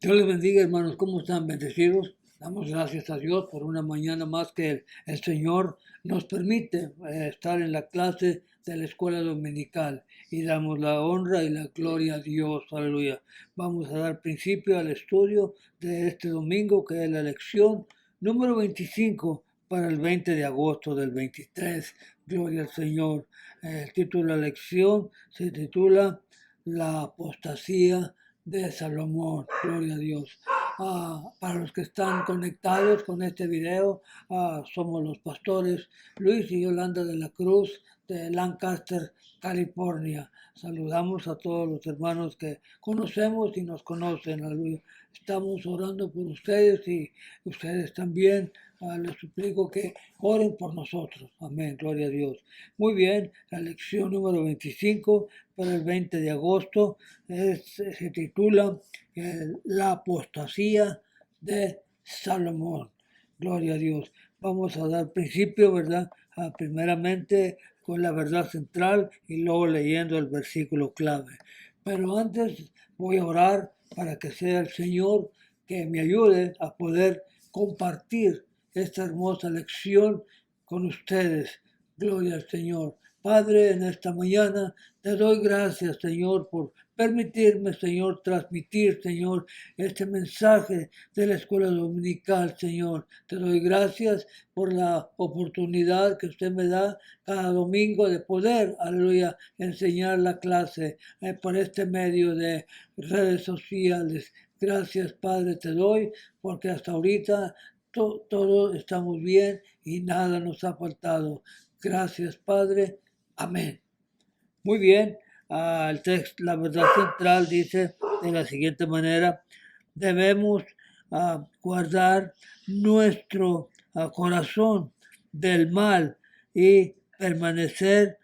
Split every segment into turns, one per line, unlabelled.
Dios les bendiga, hermanos. ¿Cómo están? Bendecidos. Damos gracias a Dios por una mañana más que el Señor nos permite estar en la clase de la escuela dominical y damos la honra y la gloria a Dios. Aleluya. Vamos a dar principio al estudio de este domingo, que es la lección número 25 para el 20 de agosto del 23. Gloria al Señor. El título de la lección se titula La apostasía de Salomón. Gloria a Dios. Para los que están conectados con este video, somos los pastores Luis y Yolanda de la Cruz de Lancaster, California. Saludamos a todos los hermanos que conocemos y nos conocen. Aleluya. Estamos orando por ustedes y ustedes también. Les suplico que oren por nosotros. Amén. Gloria a Dios. Muy bien, la lección número 25 para el 20 de agosto se titula La apostasía de Salomón. Gloria a Dios. Vamos a dar principio, ¿verdad? Primeramente con la verdad central y luego leyendo el versículo clave. Pero antes voy a orar para que sea el Señor que me ayude a poder compartir esta hermosa lección con ustedes. Gloria al Señor. Padre, en esta mañana te doy gracias, Señor, por permitirme, Señor, transmitir, Señor, este mensaje de la escuela dominical, Señor. Te doy gracias por la oportunidad que usted me da cada domingo de poder, aleluya, enseñar la clase por este medio de redes sociales. Gracias, Padre, te doy, porque hasta ahorita todo estamos bien y nada nos ha faltado. Gracias, Padre. Amén. Muy bien. El texto, la verdad central dice de la siguiente manera: debemos guardar nuestro corazón del mal y permanecer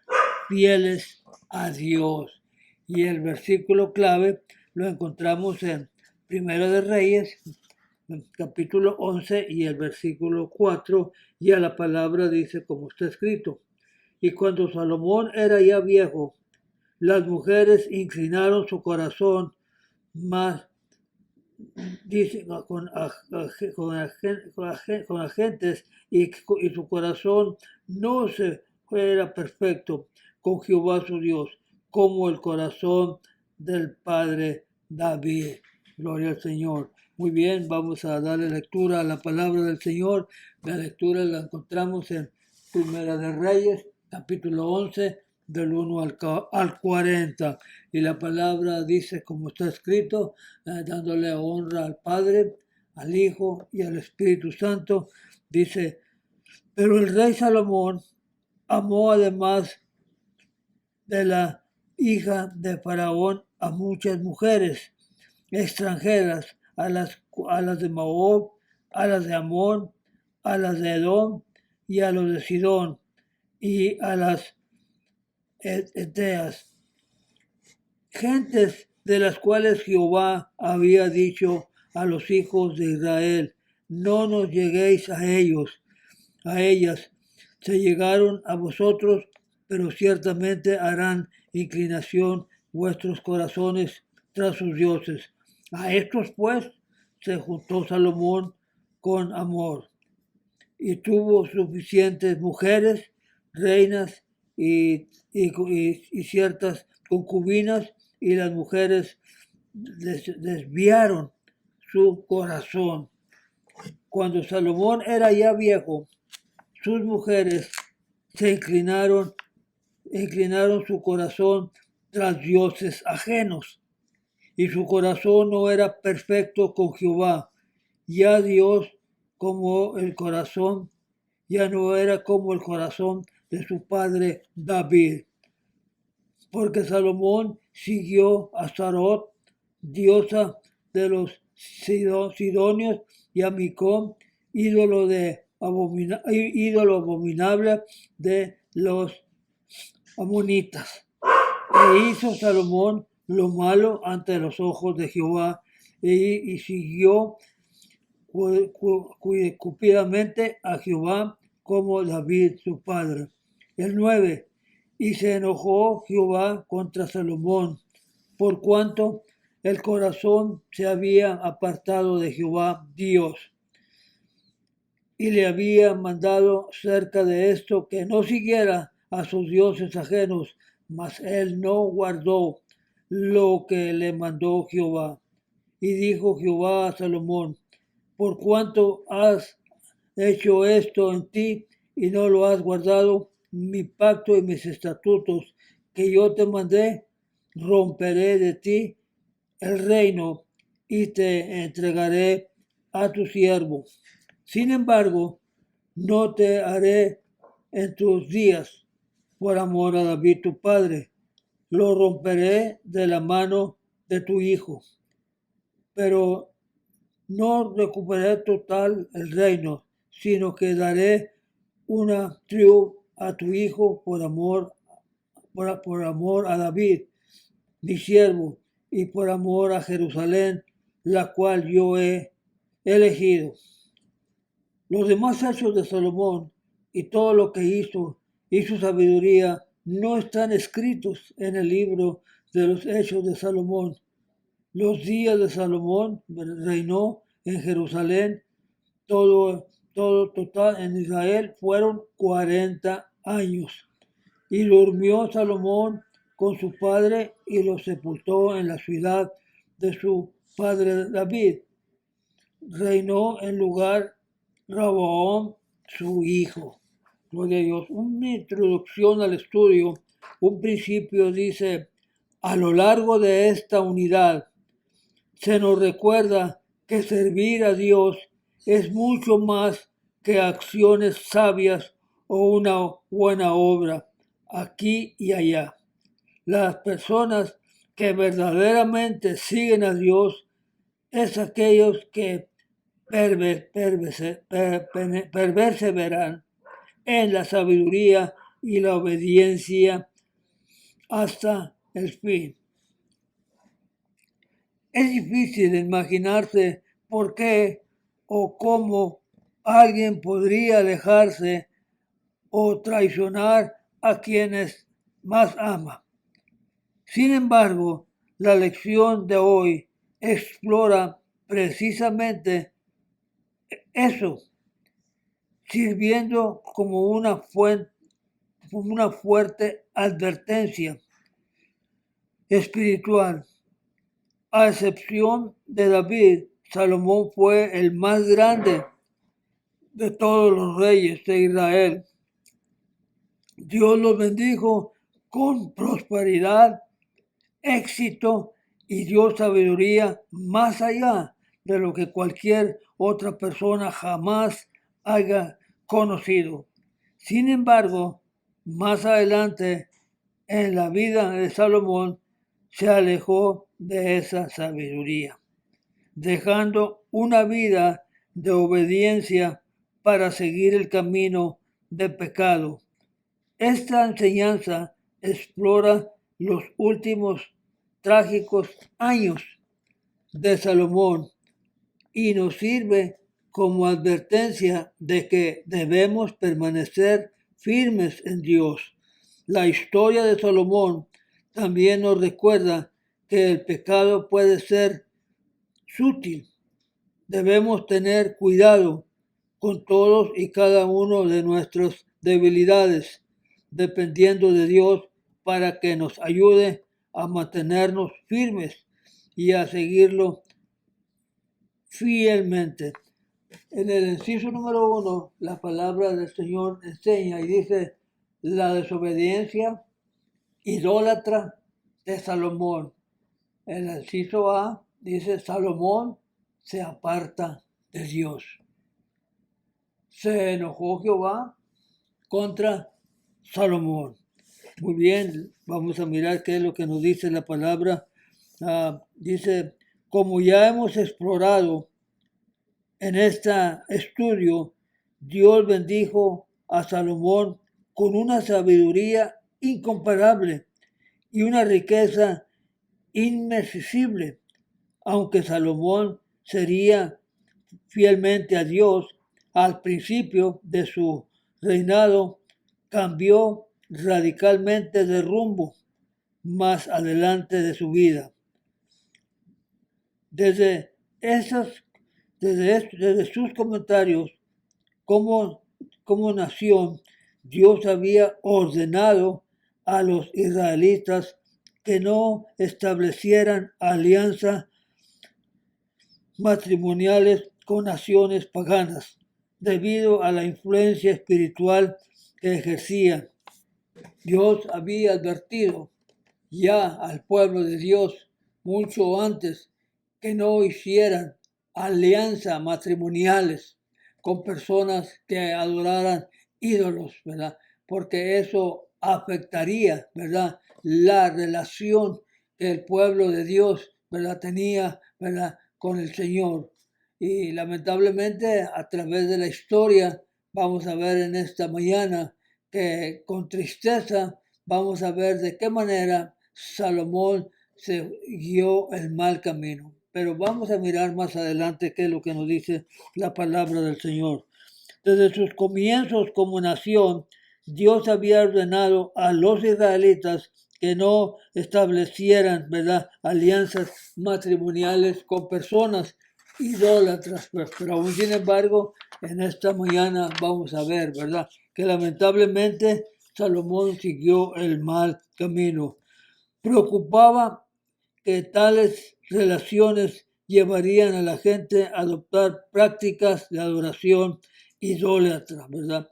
fieles a Dios. Y el versículo clave lo encontramos en Primero de Reyes, capítulo 11 y el versículo 4, y a la palabra dice como está escrito: y cuando Salomón era ya viejo, las mujeres inclinaron su corazón más, dice, con agentes y su corazón no se era perfecto con Jehová su Dios, como el corazón del padre David. Gloria al Señor. Muy bien, vamos a darle lectura a la palabra del Señor. La lectura la encontramos en Primera de Reyes, capítulo 11, del 1 al 40. Y la palabra dice, como está escrito, dándole honra al Padre, al Hijo y al Espíritu Santo, dice: pero el rey Salomón amó, además de la hija de Faraón, a muchas mujeres extranjeras, a las de Moab, a las de Amón, a las de Edom y a los de Sidón y a las Eteas, gentes de las cuales Jehová había dicho a los hijos de Israel: no nos lleguéis a ellos, a ellas. Se llegaron a vosotros, pero ciertamente harán inclinación vuestros corazones tras sus dioses. A estos pues se juntó Salomón con amor, y tuvo suficientes mujeres, reinas y ciertas concubinas, y las mujeres desviaron su corazón. Cuando Salomón era ya viejo, sus mujeres se inclinaron su corazón tras dioses ajenos, y su corazón no era perfecto con Jehová. Ya Dios como el corazón, ya no era como el corazón de su padre David, porque Salomón siguió a Sarot, diosa de los sidonios, y a Micón, ídolo abominable de los amonitas. E hizo Salomón lo malo ante los ojos de Jehová, y siguió cupidamente a Jehová como David su padre. El 9. Y se enojó Jehová contra Salomón, por cuanto el corazón se había apartado de Jehová Dios y le había mandado cerca de esto que no siguiera a sus dioses ajenos, mas él no guardó lo que le mandó Jehová. Y dijo Jehová a Salomón, por cuanto has hecho esto en ti y no lo has guardado, mi pacto y mis estatutos que yo te mandé, romperé de ti el reino y te entregaré a tu siervo. Sin embargo, no te haré en tus días por amor a David tu padre. Lo romperé de la mano de tu hijo, pero no recuperaré total el reino, sino que daré una tribu a tu hijo por amor a David, mi siervo, y por amor a Jerusalén, la cual yo he elegido. Los demás hechos de Salomón y todo lo que hizo y su sabiduría no están escritos en el libro de los hechos de Salomón. Los días de Salomón reinó en Jerusalén, todo total en Israel fueron 40 años. Y durmió Salomón con su padre y lo sepultó en la ciudad de su padre David. Reinó en lugar Roboam, su hijo. Gloria a Dios. Una introducción al estudio, un principio dice, a lo largo de esta unidad se nos recuerda que servir a Dios es mucho más que acciones sabias o una buena obra aquí y allá. Las personas que verdaderamente siguen a Dios es aquellos que perseveran en la sabiduría y la obediencia hasta el fin. Es difícil imaginarse por qué o cómo alguien podría alejarse o traicionar a quienes más ama. Sin embargo, la lección de hoy explora precisamente eso, sirviendo como una fuerte advertencia espiritual. A excepción de David, Salomón fue el más grande de todos los reyes de Israel. Dios los bendijo con prosperidad, éxito y dio sabiduría más allá de lo que cualquier otra persona jamás haya conocido. Sin embargo, más adelante en la vida de Salomón se alejó de esa sabiduría, dejando una vida de obediencia para seguir el camino de pecado. Esta enseñanza explora los últimos trágicos años de Salomón y nos sirve como advertencia de que debemos permanecer firmes en Dios. La historia de Salomón también nos recuerda que el pecado puede ser sutil. Debemos tener cuidado con todos y cada uno de nuestras debilidades, dependiendo de Dios para que nos ayude a mantenernos firmes y a seguirlo fielmente. En el inciso número 1, la palabra del Señor enseña y dice la desobediencia idólatra de Salomón. En el inciso A dice Salomón se aparta de Dios. Se enojó Jehová contra Salomón. Muy bien, vamos a mirar qué es lo que nos dice la palabra. Dice, como ya hemos explorado en este estudio, Dios bendijo a Salomón con una sabiduría incomparable y una riqueza inmersible. Aunque Salomón sería fielmente a Dios, al principio de su reinado cambió radicalmente de rumbo más adelante de su vida. Desde, desde sus comentarios, como nación, Dios había ordenado a los israelitas que no establecieran alianza matrimoniales con naciones paganas, debido a la influencia espiritual que ejercían. Dios había advertido ya al pueblo de Dios mucho antes que no hicieran alianzas matrimoniales con personas que adoraran ídolos, ¿verdad? Porque eso afectaría, ¿verdad? La relación que el pueblo de Dios, ¿verdad? Tenía, ¿verdad? Con el Señor. Y lamentablemente a través de la historia vamos a ver en esta mañana que con tristeza vamos a ver de qué manera Salomón se guió el mal camino. Pero vamos a mirar más adelante qué es lo que nos dice la palabra del Señor. Desde sus comienzos como nación, Dios había ordenado a los israelitas que no establecieran, ¿verdad?, alianzas matrimoniales con personas idólatras. Pero aún sin embargo, en esta mañana vamos a ver, ¿verdad?, que lamentablemente Salomón siguió el mal camino. Preocupaba que tales relaciones llevarían a la gente a adoptar prácticas de adoración idólatra, ¿verdad?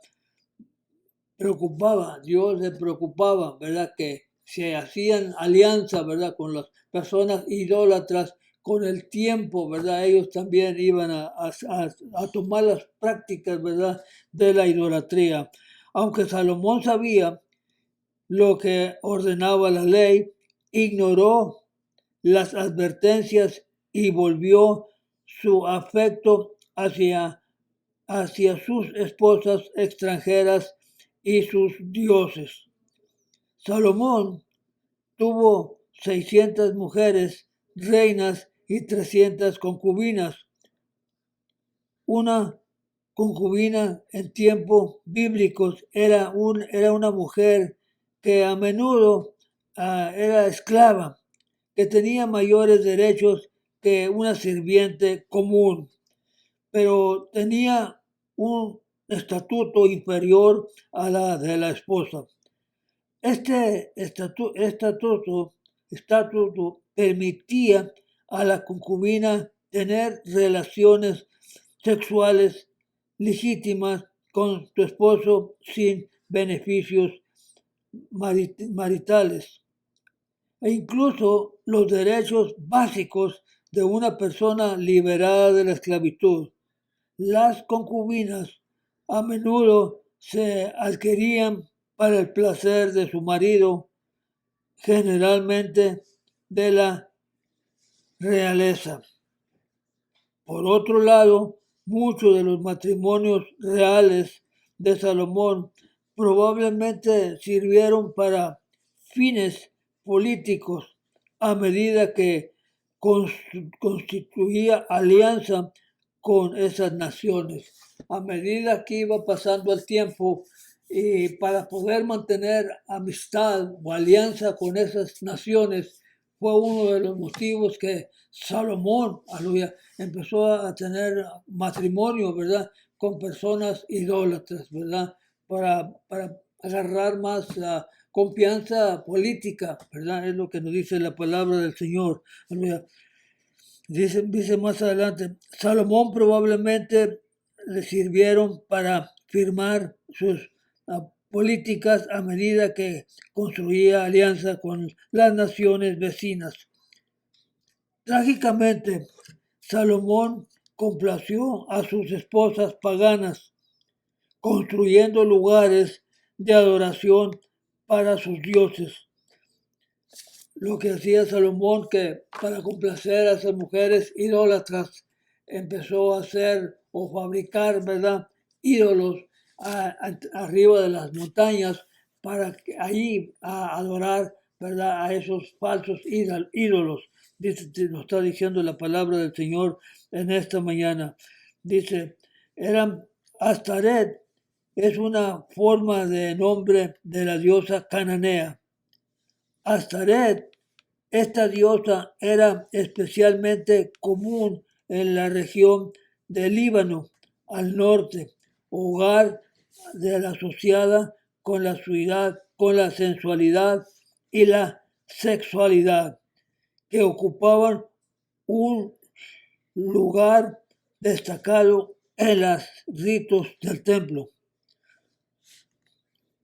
Dios le preocupaba, ¿verdad? Que se hacían alianza, ¿verdad? Con las personas idólatras, con el tiempo, ¿verdad? Ellos también iban a tomar las prácticas, ¿verdad? De la idolatría. Aunque Salomón sabía lo que ordenaba la ley, ignoró las advertencias y volvió su afecto hacia sus esposas extranjeras y sus dioses. Salomón tuvo 600 mujeres, reinas y 300 concubinas. Una concubina en tiempos bíblicos era una mujer que a menudo era esclava, que tenía mayores derechos que una sirviente común, pero tenía un estatuto inferior a la de la esposa. Este estatuto permitía a la concubina tener relaciones sexuales legítimas con su esposo sin beneficios maritales. E incluso los derechos básicos de una persona liberada de la esclavitud. Las concubinas a menudo se adquirían para el placer de su marido, generalmente de la realeza. Por otro lado, muchos de los matrimonios reales de Salomón probablemente sirvieron para fines políticos a medida que constituía alianza con esas naciones. A medida que iba pasando el tiempo y para poder mantener amistad o alianza con esas naciones, fue uno de los motivos que Salomón, aleluya, empezó a tener matrimonio, ¿verdad? Con personas idólatras, ¿verdad? Para agarrar más confianza política, ¿verdad? Es lo que nos dice la palabra del Señor, aleluya. Dice más adelante, Salomón probablemente le sirvieron para firmar sus políticas a medida que construía alianza con las naciones vecinas. Trágicamente, Salomón complació a sus esposas paganas, construyendo lugares de adoración para sus dioses. Lo que hacía Salomón, que para complacer a esas mujeres idólatras, empezó a hacer o fabricar, ¿verdad?, ídolos arriba de las montañas para que ahí adorar, ¿verdad?, a esos falsos ídolos. Dice, nos está diciendo la palabra del Señor en esta mañana. Dice, eran Astaret, es una forma de nombre de la diosa cananea. Astaret Esta diosa era especialmente común en la región del Líbano, al norte, hogar de la asociada con la sensualidad y la sexualidad, que ocupaban un lugar destacado en los ritos del templo.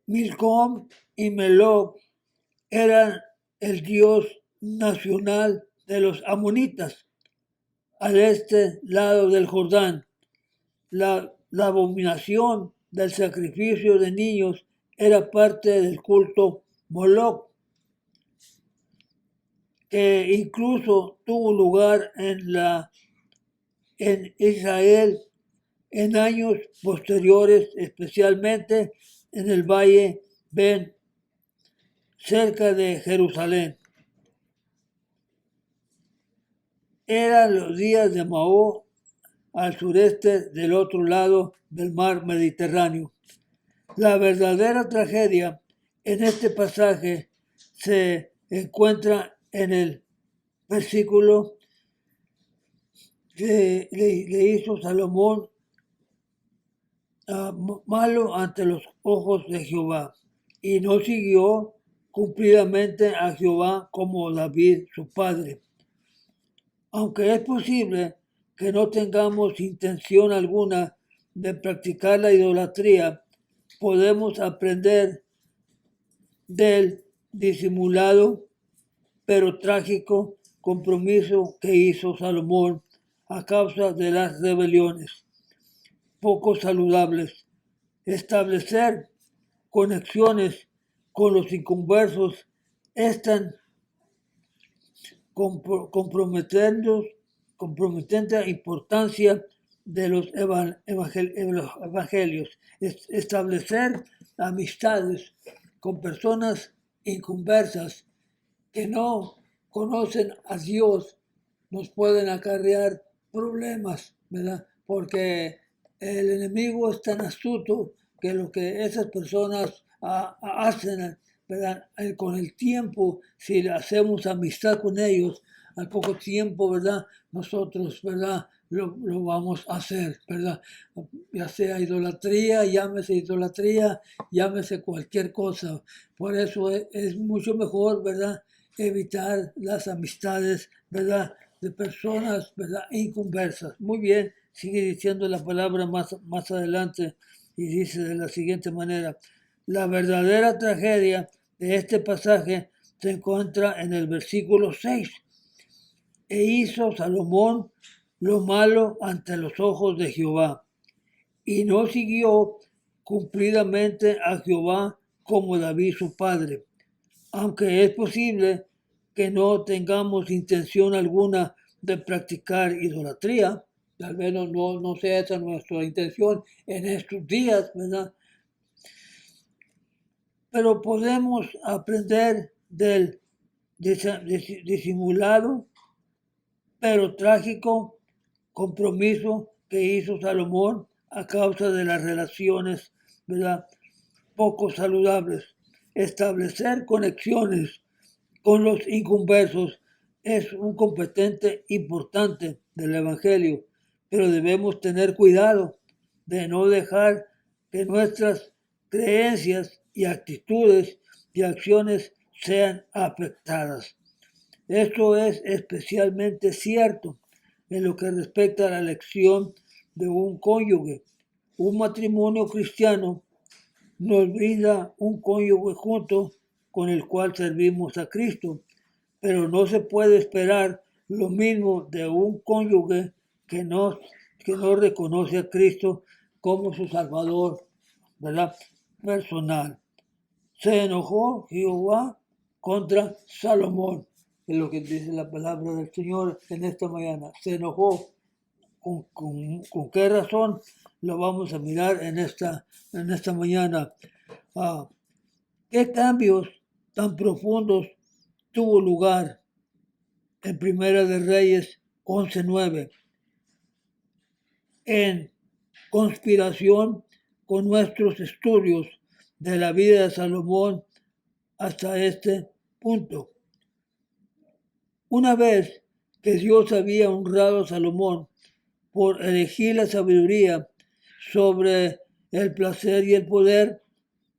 Milcom y Meloc eran el dios nacional de los amonitas al este lado del Jordán. La abominación del sacrificio de niños era parte del culto Moloch, que incluso tuvo lugar en Israel en años posteriores, especialmente en el valle Ben, cerca de Jerusalén. Eran los días de Mahó al sureste del otro lado del mar Mediterráneo. La verdadera tragedia en este pasaje se encuentra en el versículo que le hizo Salomón malo ante los ojos de Jehová, y no siguió cumplidamente a Jehová como David su padre. Aunque es posible que no tengamos intención alguna de practicar la idolatría, podemos aprender del disimulado pero trágico compromiso que hizo Salomón a causa de las rebeliones poco saludables. Establecer conexiones con los inconversos es tan comprometente importancia de los evangelios. Establecer amistades con personas inconversas que no conocen a Dios nos pueden acarrear problemas, ¿verdad? Porque el enemigo es tan astuto que lo que esas personas hacen, ¿verdad? Con el tiempo, si hacemos amistad con ellos, al poco tiempo, ¿verdad? Nosotros, ¿verdad? Lo vamos a hacer, ¿verdad? Ya sea idolatría, llámese cualquier cosa. Por eso es mucho mejor, ¿verdad? Evitar las amistades, ¿verdad? De personas, ¿verdad? Inconversas. Muy bien, sigue diciendo la palabra más adelante y dice de la siguiente manera: la verdadera tragedia de este pasaje se encuentra en el versículo 6. E hizo Salomón lo malo ante los ojos de Jehová, y no siguió cumplidamente a Jehová como David su padre. Aunque es posible que no tengamos intención alguna de practicar idolatría, al menos no sea esa nuestra intención en estos días, ¿verdad? Pero podemos aprender del disimulado pero trágico compromiso que hizo Salomón a causa de las relaciones, ¿verdad?, poco saludables. Establecer conexiones con los inconversos es un competente importante del Evangelio, pero debemos tener cuidado de no dejar que nuestras creencias y actitudes y acciones sean afectadas. Esto es especialmente cierto en lo que respecta a la elección de un cónyuge. Un matrimonio cristiano nos brinda un cónyuge junto con el cual servimos a Cristo, pero no se puede esperar lo mismo de un cónyuge que no reconoce a Cristo como su Salvador, ¿verdad?, personal. Se enojó Jehová contra Salomón, es lo que dice la palabra del Señor en esta mañana. Se enojó. ¿Con qué razón? Lo vamos a mirar en esta mañana. ¿Qué cambios tan profundos tuvo lugar en Primera de Reyes 11:9? En conspiración con nuestros estudios de la vida de Salomón hasta este punto. Una vez que Dios había honrado a Salomón por elegir la sabiduría sobre el placer y el poder,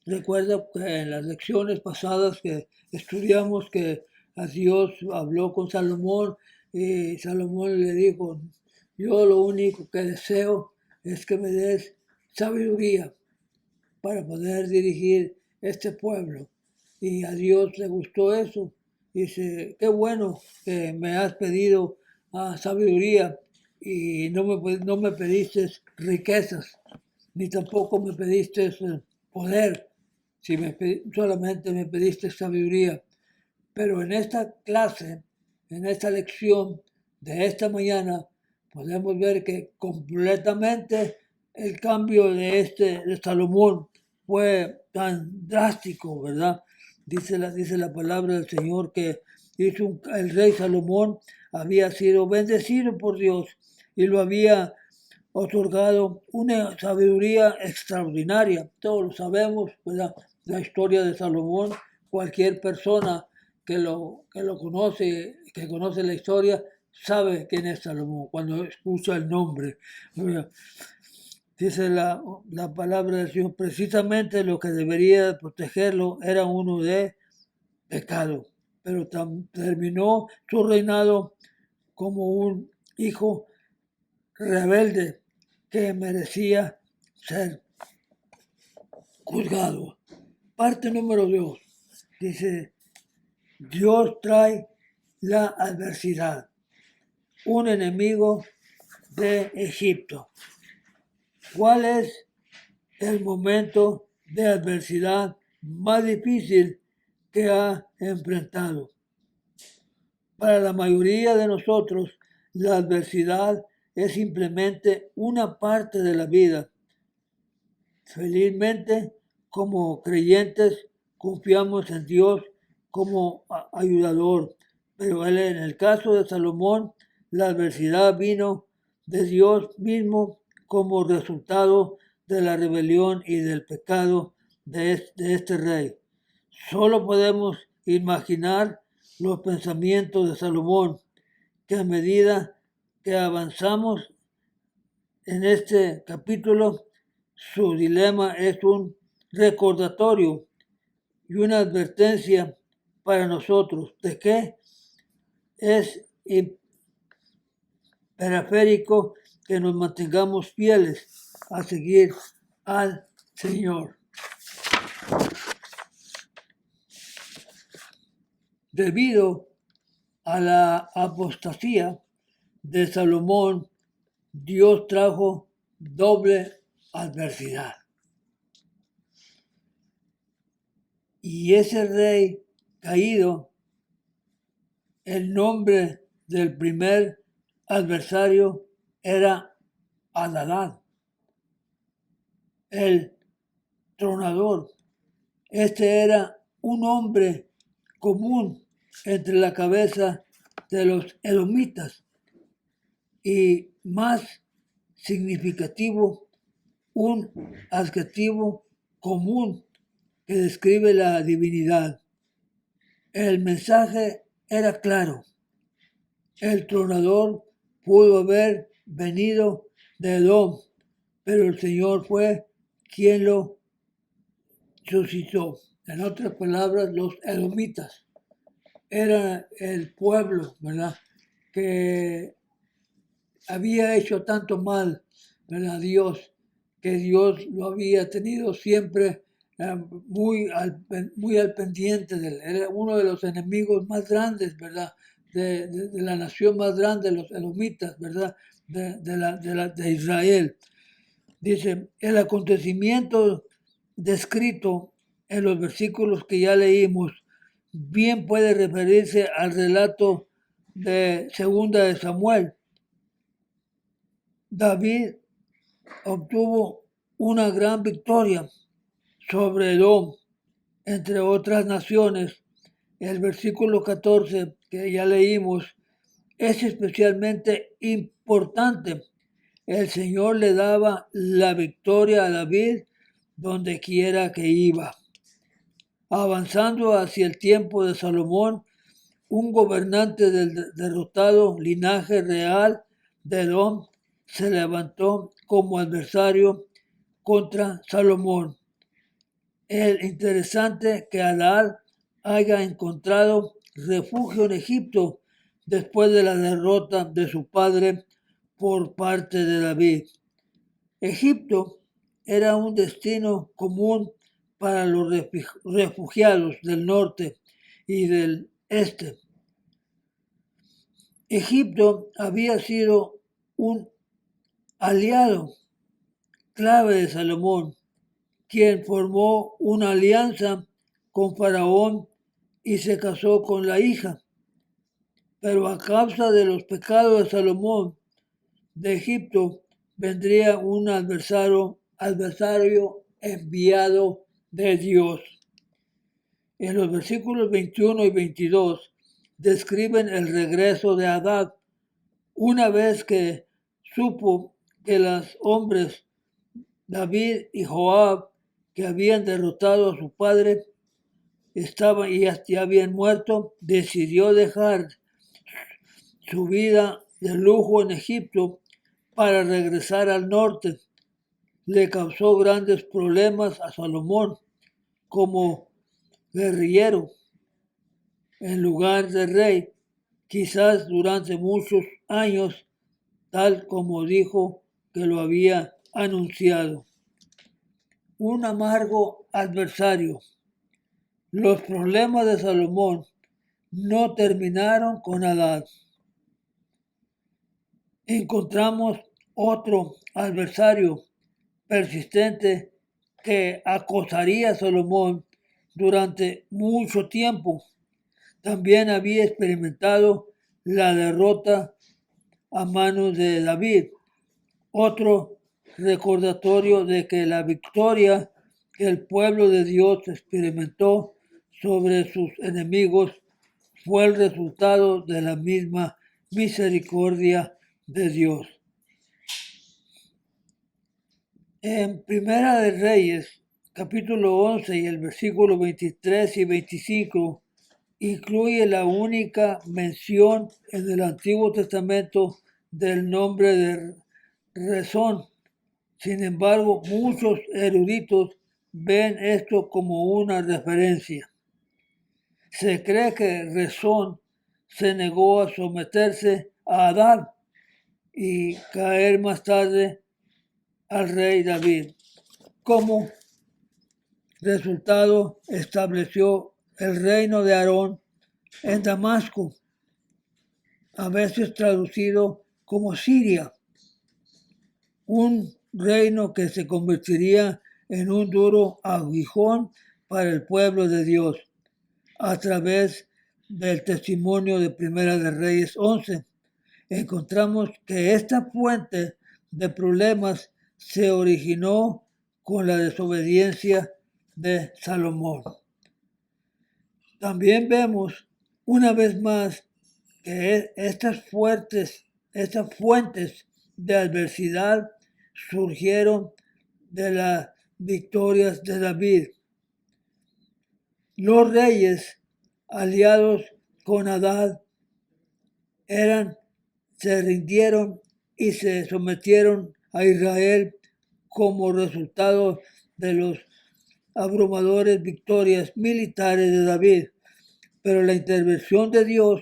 recuerda que en las lecciones pasadas que estudiamos que a Dios habló con Salomón y Salomón le dijo, yo lo único que deseo es que me des sabiduría para poder dirigir este pueblo. Y a Dios le gustó eso. Dice, qué bueno que me has pedido sabiduría y no me pediste riquezas, ni tampoco me pediste poder, si solamente me pediste sabiduría. Pero en esta clase, en esta lección de esta mañana, podemos ver que completamente el cambio de Salomón fue tan drástico, ¿verdad? Dice la palabra del Señor que el rey Salomón había sido bendecido por Dios y lo había otorgado una sabiduría extraordinaria. Todos lo sabemos, ¿verdad? La historia de Salomón, cualquier persona que lo conoce, que conoce la historia, sabe quién es Salomón cuando escucha el nombre. Dice la palabra del Señor, precisamente lo que debería protegerlo era uno de pecado, pero terminó su reinado como un hijo rebelde que merecía ser juzgado. Parte número 2. Dice, Dios trae la adversidad, un enemigo de Egipto. ¿Cuál es el momento de adversidad más difícil que ha enfrentado? Para la mayoría de nosotros, la adversidad es simplemente una parte de la vida. Felizmente, como creyentes, confiamos en Dios como ayudador, pero en el caso de Salomón, la adversidad vino de Dios mismo como resultado de la rebelión y del pecado de este rey. Solo podemos imaginar los pensamientos de Salomón, que a medida que avanzamos en este capítulo, su dilema es un recordatorio y una advertencia para nosotros de que es imperaférico que nos mantengamos fieles a seguir al Señor. Debido a la apostasía de Salomón, Dios trajo doble adversidad. Y ese rey caído, el nombre del primer adversario era Adadad, el tronador. Este era un hombre común entre la cabeza de los edomitas y más significativo, un adjetivo común que describe la divinidad. El mensaje era claro. El tronador pudo haber venido de Edom, pero el Señor fue quien lo suscitó. En otras palabras, los edomitas eran el pueblo, ¿verdad?, que había hecho tanto mal, ¿verdad?, a Dios, que Dios lo había tenido siempre muy al pendiente de él. Era uno de los enemigos más grandes, ¿verdad?, de la nación más grande, los edomitas, ¿verdad?, de Israel. Dice, el acontecimiento descrito en los versículos que ya leímos bien puede referirse al relato de Segunda de Samuel. David obtuvo una gran victoria sobre Edom, entre otras naciones. El versículo 14 que ya leímos es especialmente importante. El Señor le daba la victoria a David donde quiera que iba. Avanzando hacia el tiempo de Salomón, un gobernante del derrotado linaje real de Edom se levantó como adversario contra Salomón. Es interesante que Hadad haya encontrado refugio en Egipto después de la derrota de su padre por parte de David. Egipto era un destino común para los refugiados del norte y del este. Egipto había sido un aliado clave de Salomón, quien formó una alianza con Faraón y se casó con la hija. Pero a causa de los pecados de Salomón, de Egipto vendría un adversario enviado de Dios. En los versículos 21 y 22 describen el regreso de Hadad una vez que supo que los hombres David y Joab, que habían derrotado a su padre, estaban y ya habían muerto. Decidió dejar su vida de lujo en Egipto para regresar al norte. Le causó grandes problemas a Salomón como guerrillero en lugar de rey, quizás durante muchos años, tal como dijo que lo había anunciado. Un amargo adversario. Los problemas de Salomón no terminaron con Hadad. Encontramos otro adversario persistente que acosaría a Salomón durante mucho tiempo. También había experimentado la derrota a manos de David. Otro recordatorio de que la victoria que el pueblo de Dios experimentó sobre sus enemigos fue el resultado de la misma misericordia de Dios. En Primera de Reyes, capítulo 11 y el versículo 23 y 25, incluye la única mención en el Antiguo Testamento del nombre de Rezón. Sin embargo, muchos eruditos ven esto como una referencia. Se cree que Rezón se negó a someterse a Hadad y caer más tarde al rey David. Como resultado, estableció el reino de Aarón en Damasco, a veces traducido como Siria, un reino que se convertiría en un duro aguijón para el pueblo de Dios a través del testimonio de Primera de Reyes 11. Encontramos que esta fuente de problemas se originó con la desobediencia de Salomón. También vemos una vez más que estas fuentes de adversidad surgieron de las victorias de David. Los reyes aliados con Hadad se rindieron y se sometieron a Israel como resultado de los abrumadores victorias militares de David. Pero la intervención de Dios,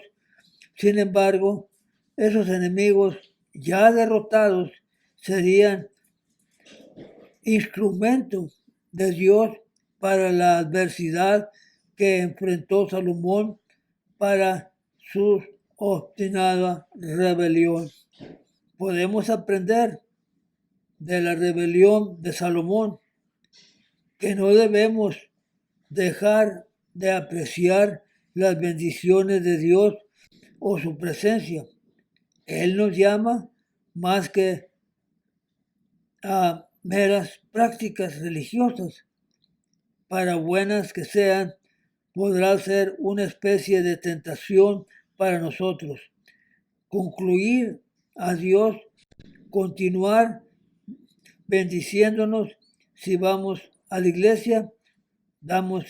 sin embargo, esos enemigos ya derrotados serían instrumentos de Dios para la adversidad que enfrentó Salomón para su obstinada rebelión. Podemos aprender de la rebelión de Salomón que no debemos dejar de apreciar las bendiciones de Dios o su presencia. Él nos llama más que a meras prácticas religiosas. Para buenas que sean, podrá ser una especie de tentación para nosotros. Concluir a Dios, continuar bendiciéndonos si vamos a la iglesia, damos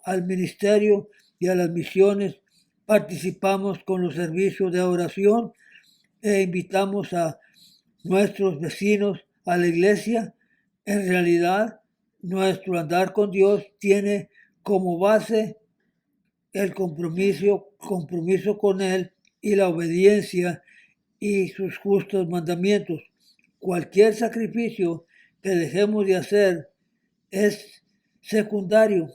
al ministerio y a las misiones, participamos con los servicios de oración e invitamos a nuestros vecinos a la iglesia. En realidad, nuestro andar con Dios tiene como base el compromiso con Él y la obediencia y sus justos mandamientos. Cualquier sacrificio que dejemos de hacer es secundario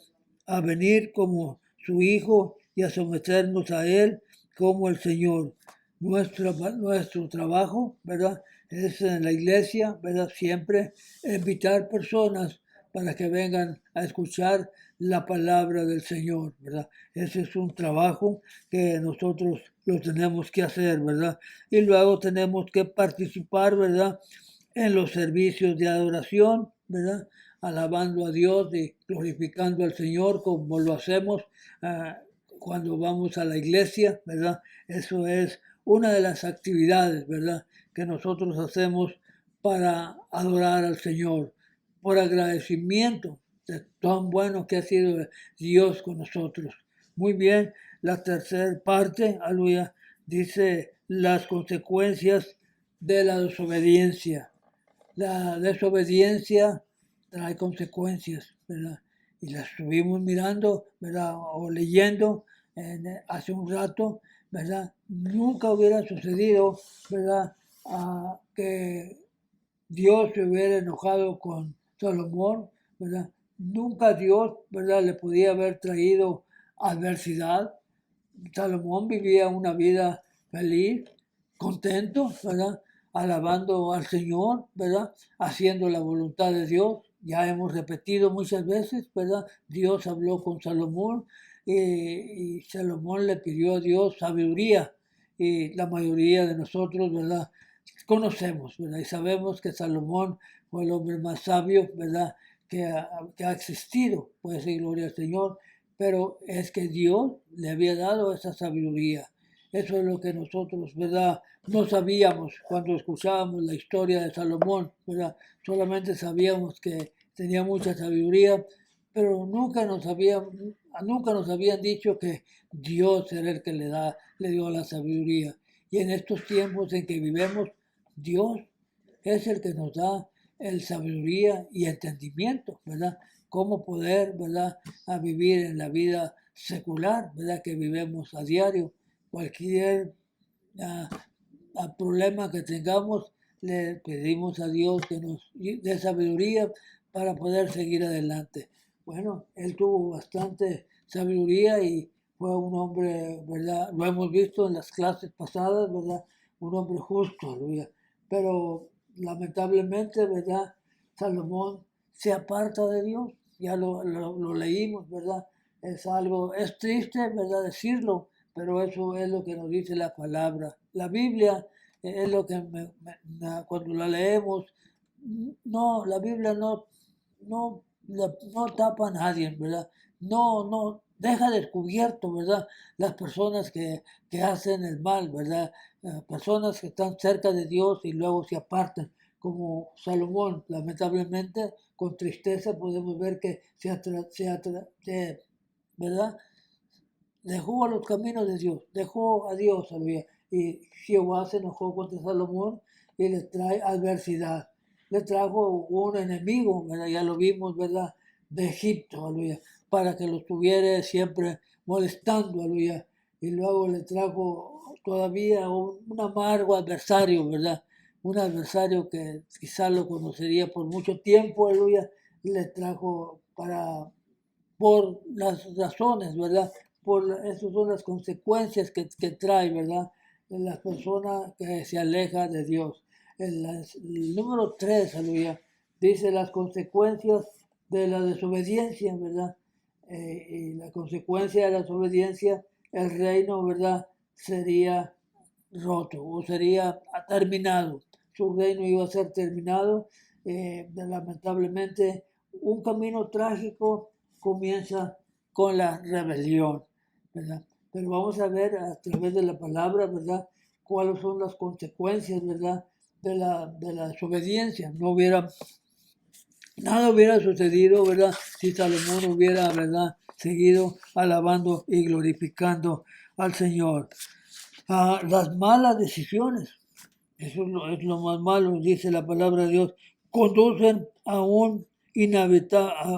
a venir como su Hijo y a someternos a Él como el Señor. Nuestro trabajo, ¿verdad? Es en la iglesia, ¿verdad? Siempre invitar personas para que vengan a escuchar la palabra del Señor, ¿verdad? Ese es un trabajo que nosotros lo tenemos que hacer, ¿verdad? Y luego tenemos que participar, ¿verdad? En los servicios de adoración, ¿verdad? Alabando a Dios y glorificando al Señor como lo hacemos cuando vamos a la iglesia, ¿verdad? Eso es una de las actividades, ¿verdad? Que nosotros hacemos para adorar al Señor, por agradecimiento de tan bueno que ha sido Dios con nosotros. Muy bien, la tercera parte, aleluya, dice las consecuencias de la desobediencia. La desobediencia trae consecuencias, ¿verdad? Y las estuvimos mirando, ¿verdad? O leyendo hace un rato, ¿verdad? Nunca hubiera sucedido, ¿verdad? Que Dios se hubiera enojado con Salomón, ¿verdad? Nunca Dios, ¿verdad? Le podía haber traído adversidad. Salomón vivía una vida feliz, contento, ¿verdad? Alabando al Señor, ¿verdad? Haciendo la voluntad de Dios. Ya hemos repetido muchas veces, ¿verdad? Dios habló con Salomón y Salomón le pidió a Dios sabiduría. Y la mayoría de nosotros, ¿verdad? Conocemos, ¿verdad? Y sabemos que Salomón fue el hombre más sabio, ¿verdad? Que ha existido. Puede decir gloria al Señor, pero es que Dios le había dado esa sabiduría. Eso es lo que nosotros, ¿verdad? No sabíamos cuando escuchábamos la historia de Salomón, ¿verdad? Solamente sabíamos que tenía mucha sabiduría, pero nunca nos habían dicho que Dios era el que le dio la sabiduría. Y en estos tiempos en que vivimos, Dios es el que nos da el sabiduría y entendimiento, ¿verdad? Cómo poder, ¿verdad? A vivir en la vida secular, ¿verdad? Que vivimos a diario. Cualquier ah, problema que tengamos, le pedimos a Dios que nos dé sabiduría para poder seguir adelante. Bueno, él tuvo bastante sabiduría y fue un hombre, ¿verdad? Lo hemos visto en las clases pasadas, ¿verdad? Un hombre justo, aleluya. Pero lamentablemente, ¿verdad? Salomón se aparta de Dios, ya lo leímos, ¿verdad? Es triste, ¿verdad? Decirlo, pero eso es lo que nos dice la palabra. La Biblia es lo que cuando la leemos, no, la Biblia no tapa a nadie, ¿verdad? No deja descubierto, ¿verdad? Las personas que hacen el mal, ¿verdad? Personas que están cerca de Dios y luego se apartan, como Salomón. Lamentablemente, con tristeza podemos ver que ¿verdad? Dejó a los caminos de Dios, dejó a Dios, aleluya. Y Jehová se enojó contra Salomón y le trae adversidad. Le trajo un enemigo, ¿verdad? Ya lo vimos, ¿verdad? De Egipto, aleluya, para que lo estuviera siempre molestando, aleluya. Y luego le trajo todavía un amargo adversario, ¿verdad? Un adversario que quizás lo conocería por mucho tiempo, aleluya, y le trajo por las razones, ¿verdad? Esas son las consecuencias que trae, ¿verdad? En las personas que se alejan de Dios. El número 3, aleluya, dice las consecuencias de la desobediencia, ¿verdad? Y la consecuencia de la desobediencia, el reino, ¿verdad? Sería roto o sería terminado. Su reino iba a ser terminado. Lamentablemente, un camino trágico comienza con la rebelión, ¿verdad? Pero vamos a ver a través de la palabra, ¿verdad? Cuáles son las consecuencias, ¿verdad? De la desobediencia. Nada hubiera sucedido, ¿verdad? Si Salomón hubiera, ¿verdad? Seguido alabando y glorificando al Señor. Las malas decisiones, eso es lo más malo, dice la palabra de Dios, conducen a un inhabitable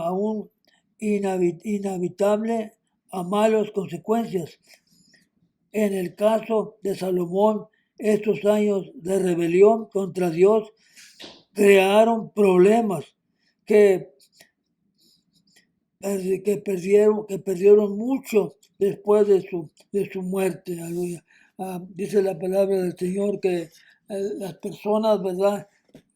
a malas consecuencias. En el caso de Salomón, estos años de rebelión contra Dios crearon problemas que, que perdieron mucho después de su muerte. Aleluya. Dice la palabra del Señor que las personas, ¿verdad?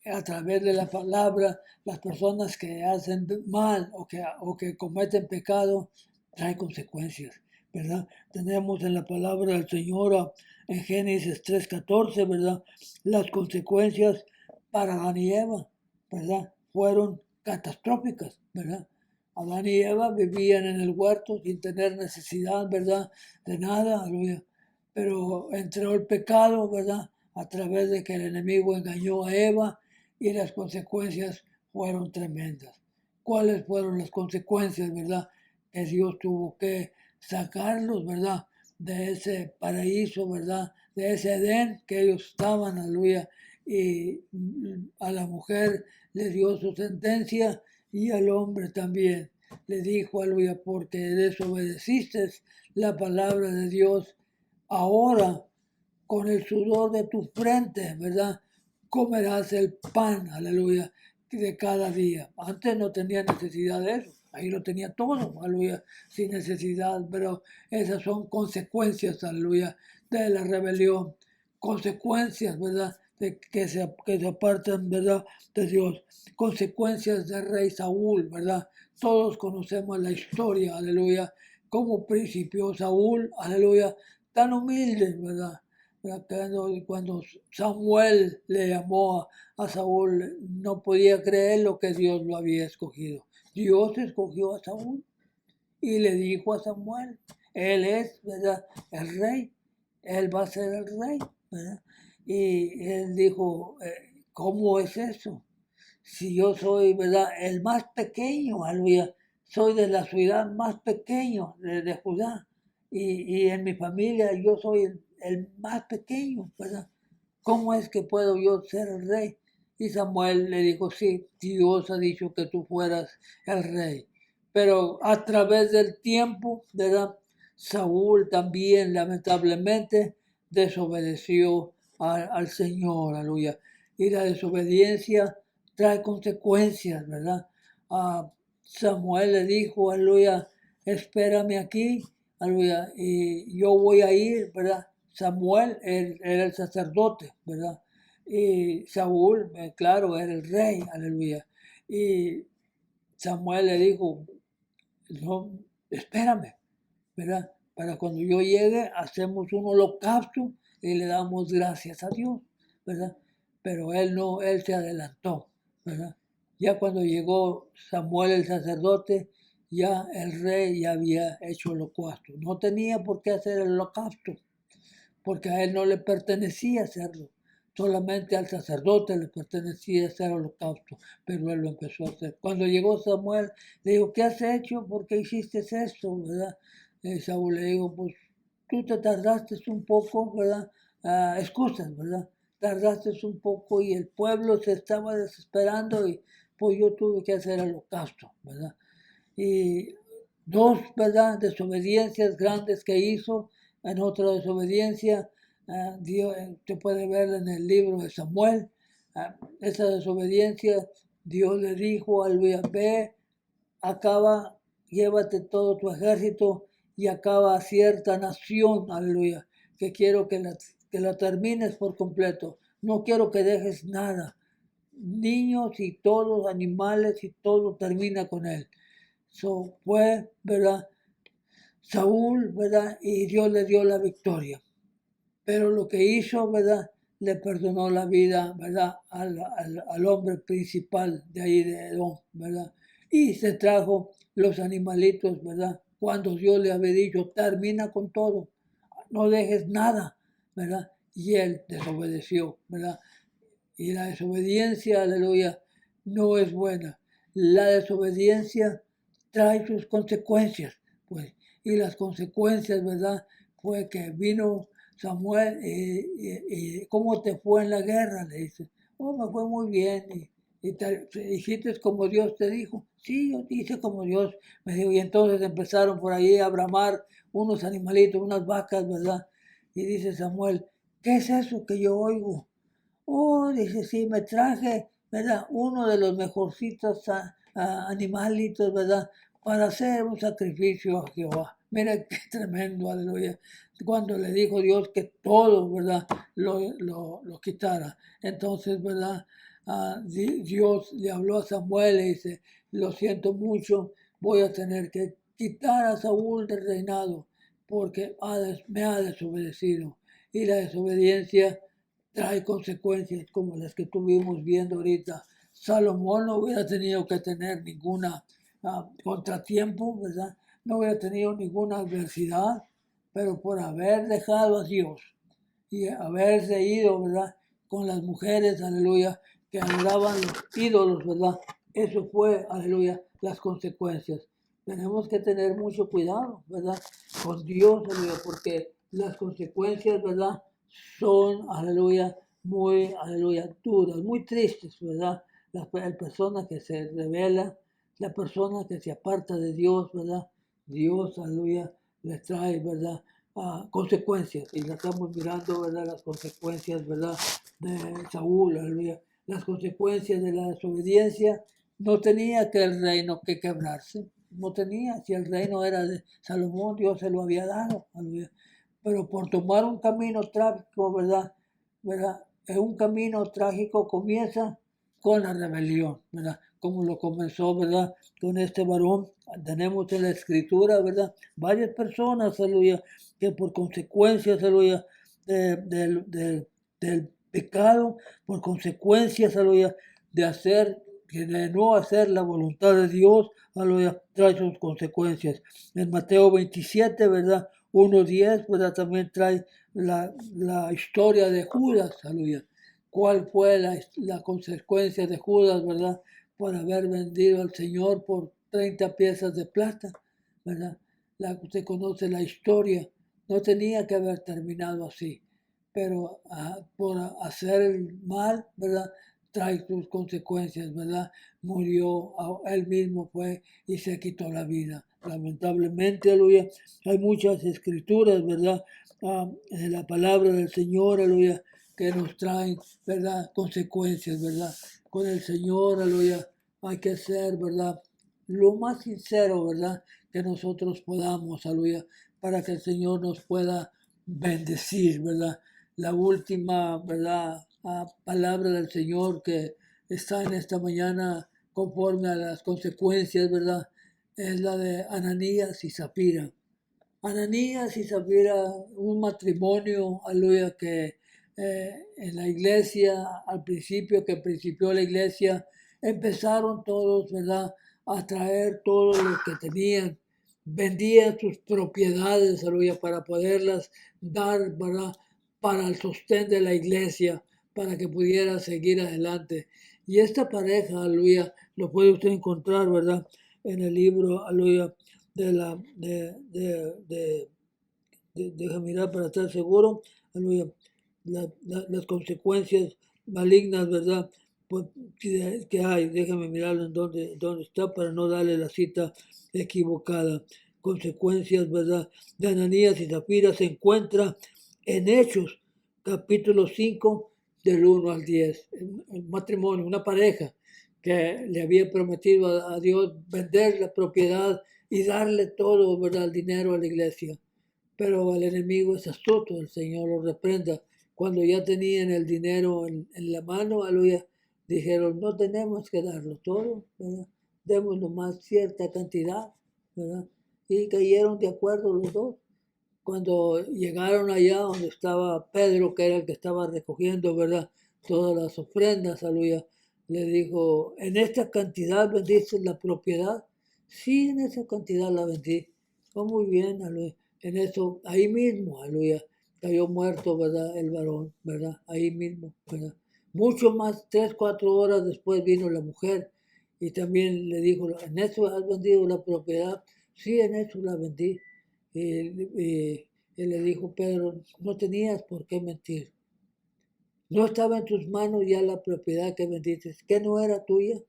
A través de la palabra, las personas que hacen mal o que cometen pecado, traen consecuencias, ¿verdad? Tenemos en la palabra del Señor en Génesis 3:14, ¿verdad? Las consecuencias para Adán y Eva, ¿verdad? Fueron catastróficas, ¿verdad? Adán y Eva vivían en el huerto sin tener necesidad, ¿verdad? De nada, aleluya. Pero entró el pecado, ¿verdad? A través de que el enemigo engañó a Eva y las consecuencias fueron tremendas. ¿Cuáles fueron las consecuencias, verdad? Que Dios tuvo que sacarlos, ¿verdad? De ese paraíso, ¿verdad? De ese Edén que ellos estaban, aleluya. Y a la mujer le dio su sentencia y al hombre también. Le dijo, aleluya, porque desobedeciste la palabra de Dios, ahora con el sudor de tu frente, ¿verdad? Comerás el pan, aleluya, de cada día. Antes no tenía necesidad de eso, ahí lo tenía todo, aleluya, sin necesidad, pero esas son consecuencias, aleluya, de la rebelión, consecuencias, ¿verdad? De que se apartan, ¿verdad? De Dios, consecuencias del rey Saúl, ¿verdad? Todos conocemos la historia, aleluya, cómo principió Saúl, aleluya, tan humilde, ¿verdad? Cuando Samuel le llamó a Saúl, no podía creer lo que Dios lo había escogido. Dios escogió a Saúl y le dijo a Samuel, él es, ¿verdad? El rey, él va a ser el rey, ¿verdad? Y él dijo, ¿cómo es eso? Si yo soy, ¿verdad? El más pequeño, aleluya, soy de la ciudad más pequeña de Judá y en mi familia yo soy el más pequeño, ¿verdad? ¿Cómo es que puedo yo ser el rey? Y Samuel le dijo, sí, Dios ha dicho que tú fueras el rey. Pero a través del tiempo, ¿verdad? Saúl también lamentablemente desobedeció al Señor, aleluya. Y la desobediencia trae consecuencias, ¿verdad? Samuel le dijo, aleluya, espérame aquí, aleluya, y yo voy a ir, ¿verdad? Samuel era el sacerdote, ¿verdad? Y Saúl, claro, era el rey, aleluya. Y Samuel le dijo, no, espérame, ¿verdad? Para cuando yo llegue, hacemos un holocausto y le damos gracias a Dios, ¿verdad? Pero él no, él se adelantó, ¿verdad? Ya cuando llegó Samuel el sacerdote, ya el rey ya había hecho el holocausto. No tenía por qué hacer el holocausto, porque a él no le pertenecía hacerlo. Solamente al sacerdote le pertenecía hacer holocausto, pero él lo empezó a hacer. Cuando llegó Samuel, le dijo, ¿qué has hecho? ¿Por qué hiciste esto? ¿Verdad? Y Saúl le dijo, pues tú te tardaste un poco, ¿verdad? Excusas, ¿verdad? Tardaste un poco y el pueblo se estaba desesperando y pues yo tuve que hacer el holocausto, ¿verdad? Y dos, ¿verdad? Desobediencias grandes que hizo. En otra desobediencia, Dios, se puede ver en el libro de Samuel, esa desobediencia, Dios le dijo al ve, acaba, llévate todo tu ejército y acaba cierta nación, aleluya, que quiero que la termines por completo. No quiero que dejes nada. Niños y todos, animales y todo termina con él. Fue, ¿verdad? Saúl, ¿verdad? Y Dios le dio la victoria. Pero lo que hizo, ¿verdad? Le perdonó la vida, ¿verdad? Al hombre principal de ahí de Edom, ¿verdad? Y se trajo los animalitos, ¿verdad? Cuando Dios le había dicho, termina con todo, no dejes nada, ¿verdad? Y él desobedeció, ¿verdad? Y la desobediencia, aleluya, no es buena. la desobediencia trae sus consecuencias, pues, y las consecuencias, ¿verdad? Fue que vino Samuel y ¿cómo te fue en la guerra? Le dice, oh, me fue muy bien, hiciste como Dios te dijo. Sí, yo hice como Dios me dijo, y entonces empezaron por ahí a bramar unos animalitos, unas vacas, ¿verdad? Y dice Samuel, ¿qué es eso que yo oigo? Oh, dice, sí, me traje, ¿verdad? Uno de los mejorcitos animalitos, ¿verdad? Para hacer un sacrificio a Jehová. Mira qué tremendo, aleluya. Cuando le dijo Dios que todo, ¿verdad? Lo quitara. Entonces, ¿verdad? Dios le habló a Samuel y dice, lo siento mucho, voy a tener que quitar a Saúl del reinado porque me ha desobedecido. Y la desobediencia trae consecuencias como las que estuvimos viendo ahorita. Salomón no hubiera tenido que tener ninguna contratiempo, ¿verdad? No hubiera tenido ninguna adversidad, pero por haber dejado a Dios y haberse ido, ¿verdad? Con las mujeres, aleluya, que adoraban los ídolos, ¿verdad? Eso fue, aleluya, las consecuencias. Tenemos que tener mucho cuidado, ¿verdad? Con Dios, aleluya, porque las consecuencias, ¿verdad? Son, aleluya, muy, aleluya, duras, muy tristes, ¿verdad? La persona que se revela, la persona que se aparta de Dios, ¿verdad? Dios, aleluya, le trae, ¿verdad? Consecuencias, y la estamos mirando, ¿verdad? Las consecuencias, ¿verdad? De Saúl, aleluya. Las consecuencias de la desobediencia, no tenía que el reino que quebrarse, no tenía, si el reino era de Salomón, Dios se lo había dado, aleluya. Pero por tomar un camino trágico, ¿verdad? ¿Verdad? Un camino trágico comienza con la rebelión, ¿verdad? Como lo comenzó, ¿verdad? Con este varón. Tenemos en la escritura, ¿verdad? Varias personas, aleluya, que por consecuencias, aleluya, del pecado, por consecuencias, aleluya, de no hacer la voluntad de Dios, aleluya, trae sus consecuencias. En Mateo 27, ¿verdad? 1:10, ¿verdad? También trae la historia de Judas, aleluya. ¿Cuál fue la consecuencia de Judas, verdad? Por haber vendido al Señor por 30 piezas de plata, ¿verdad? Usted conoce la historia. No tenía que haber terminado así, pero por hacer el mal, ¿verdad? Trae sus consecuencias, ¿verdad? Murió, él mismo fue y se quitó la vida. Lamentablemente, aleluya, hay muchas escrituras, ¿verdad? De la palabra del Señor, aleluya, que nos traen, ¿verdad? Consecuencias, ¿verdad? Con el Señor, aleluya, hay que ser, ¿verdad? Lo más sincero, ¿verdad? Que nosotros podamos, aleluya, para que el Señor nos pueda bendecir, ¿verdad? La última, ¿verdad? Palabra del Señor que está en esta mañana conforme a las consecuencias, ¿verdad? Es la de Ananías y Zafira. Ananías y Zafira, un matrimonio, aleluya, que en la iglesia, al principio, que principió la iglesia, empezaron todos, ¿verdad?, a traer todo lo que tenían, vendían sus propiedades, aleluya, para poderlas dar, ¿verdad?, para el sostén de la iglesia, para que pudiera seguir adelante. Y esta pareja, aleluya, lo puede usted encontrar, ¿verdad?, en el libro, aleluya, de la, deja mirar para estar seguro, aleluya, las consecuencias malignas, ¿verdad? Pues, que hay, déjame mirarlo en dónde está para no darle la cita equivocada. Consecuencias, ¿verdad? De Ananías y Zafira se encuentra en Hechos, capítulo 5, del 1 al 10. Un matrimonio, una pareja que le había prometido a Dios vender la propiedad y darle todo, ¿verdad?, el dinero a la iglesia. Pero el enemigo es astuto, el Señor lo reprenda. Cuando ya tenían el dinero en la mano, aleluya, dijeron, no tenemos que darlo todo, ¿verdad? Demos nomás cierta cantidad, ¿verdad? Y cayeron de acuerdo los dos. Cuando llegaron allá donde estaba Pedro, que era el que estaba recogiendo, ¿verdad?, todas las ofrendas, aleluya, le dijo, ¿en esta cantidad vendiste la propiedad? Sí, en esa cantidad la vendí. Oh, muy bien, aleluya. En eso, ahí mismo, aleluya, cayó muerto, ¿verdad?, el varón, ¿verdad? Ahí mismo, ¿verdad? Mucho más, 3, 4 horas después vino la mujer Y también le dijo, ¿en eso has vendido la propiedad? Sí, en eso la vendí. Y le dijo Pedro, no tenías por qué mentir. No estaba en tus manos ya la propiedad que vendiste, que no era tuya,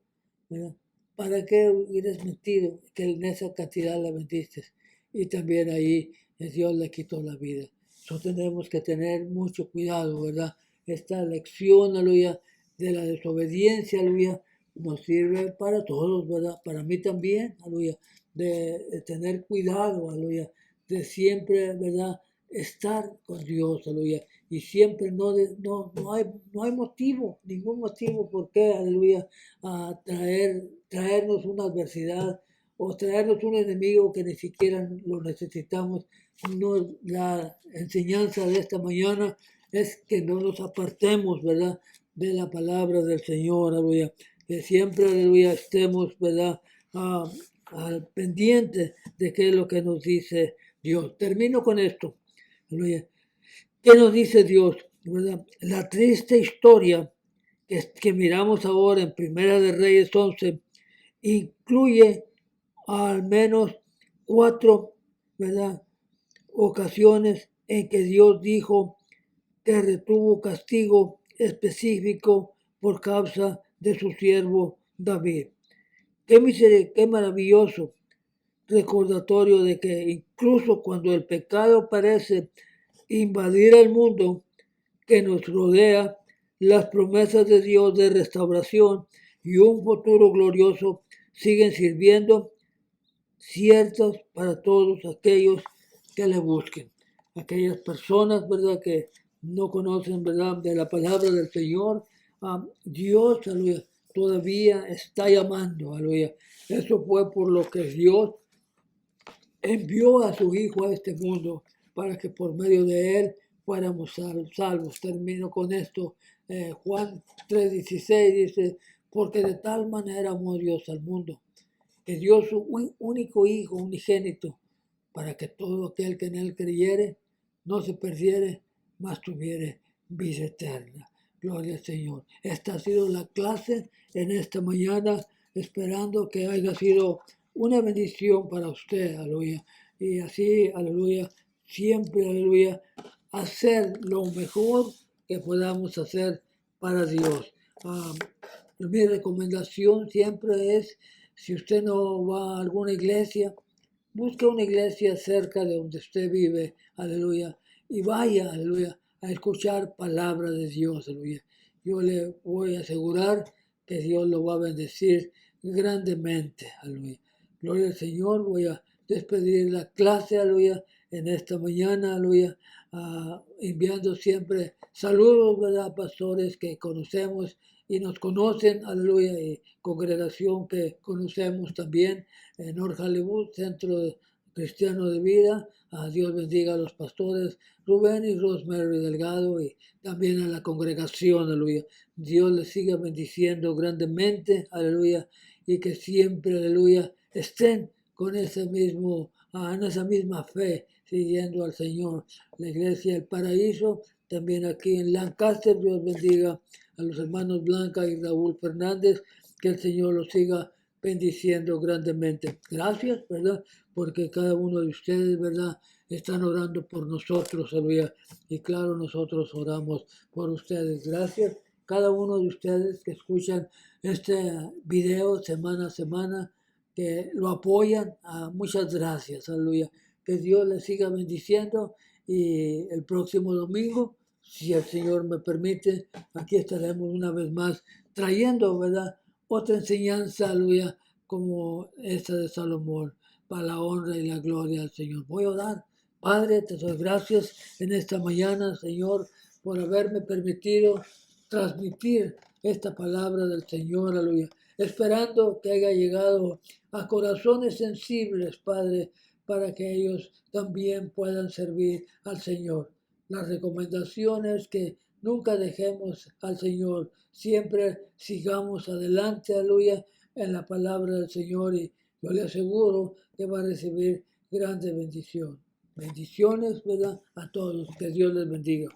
¿verdad? ¿Para qué hubieras mentido que en esa cantidad la vendiste? Y también ahí Dios le quitó la vida. Nosotros tenemos que tener mucho cuidado, ¿verdad? Esta lección, aleluya, de la desobediencia, aleluya, nos sirve para todos, ¿verdad? Para mí también, aleluya, de tener cuidado, aleluya, de siempre, ¿verdad? Estar con Dios, aleluya. Y siempre no hay motivo, ningún motivo por qué, aleluya, traernos una adversidad o traernos un enemigo que ni siquiera lo necesitamos. No, la enseñanza de esta mañana es que no nos apartemos, ¿verdad?, de la palabra del Señor, aleluya. Que siempre, aleluya, estemos, ¿verdad?, al pendiente de qué es lo que nos dice Dios. Termino con esto, aleluya. ¿Qué nos dice Dios? ¿Verdad? La triste historia que miramos ahora en Primera de Reyes 11 incluye al menos 4, ¿verdad?, ocasiones en que Dios dijo que retuvo castigo específico por causa de su siervo David. Qué maravilloso recordatorio de que incluso cuando el pecado parece invadir el mundo que nos rodea, las promesas de Dios de restauración y un futuro glorioso siguen sirviendo ciertas para todos aquellos que le busquen. Aquellas personas, ¿verdad?, que no conocen, ¿verdad?, de la palabra del Señor, Dios, aleluya, todavía está llamando, aleluya. Eso fue por lo que Dios envió a su Hijo a este mundo para que por medio de él fuéramos salvos. Termino con esto. Juan 3:16 dice, porque de tal manera amó Dios al mundo, que dio su único Hijo unigénito, para que todo aquel que en él creyere no se perdiere, mas tuviere vida eterna. Gloria al Señor. Esta ha sido la clase en esta mañana, esperando que haya sido una bendición para usted, aleluya. Y así, aleluya, siempre, aleluya, hacer lo mejor que podamos hacer para Dios. Mi recomendación siempre es, si usted no va a alguna iglesia, busque una iglesia cerca de donde usted vive, aleluya, y vaya, aleluya, a escuchar palabra de Dios, aleluya. Yo le voy a asegurar que Dios lo va a bendecir grandemente, aleluya. Gloria al Señor, voy a despedir la clase, aleluya, en esta mañana, aleluya, enviando siempre saludos, ¿verdad?, pastores que conocemos y nos conocen, aleluya, y congregación que conocemos también, en North Hollywood, Centro Cristiano de Vida. A Dios bendiga a los pastores Rubén y Rosemary Delgado y también a la congregación, aleluya. Dios les siga bendiciendo grandemente, aleluya, y que siempre, aleluya, estén con esa misma fe, siguiendo al Señor. La iglesia del Paraíso, también aquí en Lancaster, Dios bendiga a los hermanos Blanca y Raúl Fernández, que el Señor los siga bendiciendo grandemente. Gracias, ¿verdad?, porque cada uno de ustedes, ¿verdad?, están orando por nosotros, aleluya. Y claro, nosotros oramos por ustedes. Gracias, cada uno de ustedes que escuchan este video semana a semana, que lo apoyan. Muchas gracias, aleluya. Que Dios les siga bendiciendo y el próximo domingo, si el Señor me permite, aquí estaremos una vez más trayendo, ¿verdad?, otra enseñanza, aleluya, como esta de Salomón, para la honra y la gloria al Señor. Voy a orar. Padre, te doy gracias en esta mañana, Señor, por haberme permitido transmitir esta palabra del Señor, aleluya, esperando que haya llegado a corazones sensibles, Padre, para que ellos también puedan servir al Señor. Las recomendaciones que nunca dejemos al Señor, siempre sigamos adelante, aleluya, en la palabra del Señor, y yo le aseguro que va a recibir grande bendición. Bendiciones, ¿verdad?, a todos. Que Dios les bendiga.